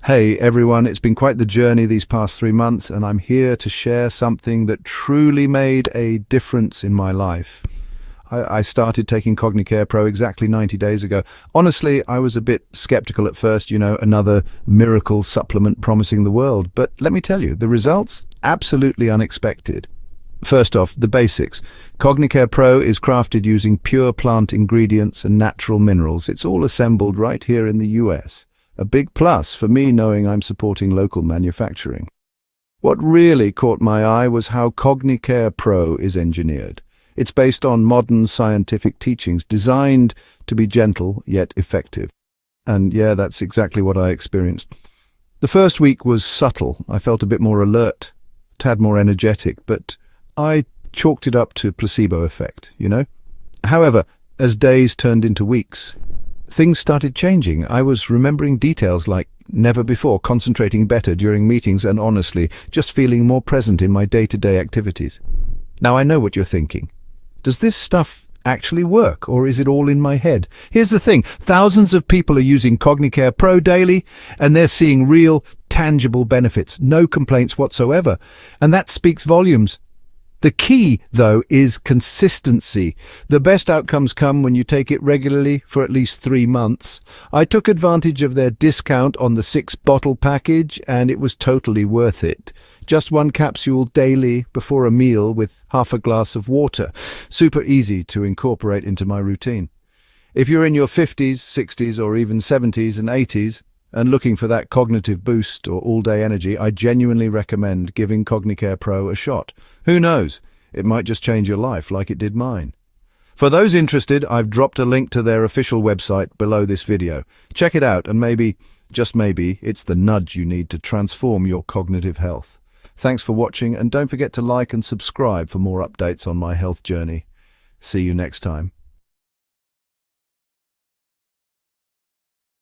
Hey everyone, it's been quite the journey these past 3 months, and I'm here to share something that truly made a difference in my life. I started taking CogniCare Pro exactly 90 days ago. Honestly, I was a bit skeptical at first, another miracle supplement promising the world. But let me tell you, the results, absolutely unexpected. First off, the basics. CogniCare Pro is crafted using pure plant ingredients and natural minerals. It's all assembled right here in the US. A big plus for me knowing I'm supporting local manufacturing. What really caught my eye was how CogniCare Pro is engineered. It's based on modern scientific teachings, designed to be gentle yet effective. And yeah, that's exactly what I experienced. The first week was subtle. I felt a bit more alert, a tad more energetic, but I chalked it up to placebo effect. However, as days turned into weeks, things started changing. I was remembering details like never before, concentrating better during meetings, and honestly, just feeling more present in my day-to-day activities. Now, I know what you're thinking. Does this stuff actually work, or is it all in my head? Here's the thing. Thousands of people are using CogniCare Pro daily, and they're seeing real, tangible benefits. No complaints whatsoever. And that speaks volumes. The key, though, is consistency. The best outcomes come when you take it regularly for at least 3 months. I took advantage of their discount on the 6-bottle package, and it was totally worth it. Just 1 capsule daily before a meal with half a glass of water. Super easy to incorporate into my routine. If you're in your 50s, 60s, or even 70s and 80s, and looking for that cognitive boost or all-day energy, I genuinely recommend giving CogniCare Pro a shot. Who knows? It might just change your life like it did mine. For those interested, I've dropped a link to their official website below this video. Check it out, and maybe, just maybe, it's the nudge you need to transform your cognitive health. Thanks for watching, and don't forget to like and subscribe for more updates on my health journey. See you next time.